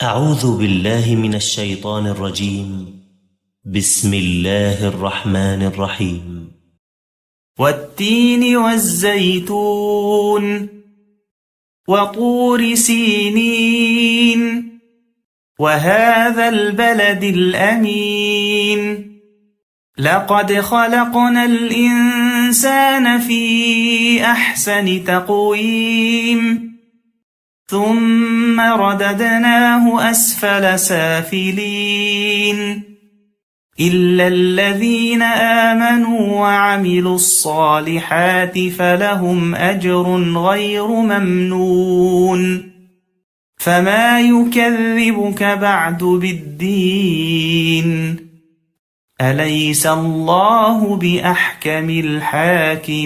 أعوذ بالله من الشيطان الرجيم. بسم الله الرحمن الرحيم. والتين والزيتون وطور سينين وهذا البلد الأمين لقد خلقنا الإنسان في أحسن تقويم ثم رددناه أسفل سافلين إلا الذين آمنوا وعملوا الصالحات فلهم أجر غير ممنون فما يكذبك بعد بالدين أليس الله بأحكم الحاكمين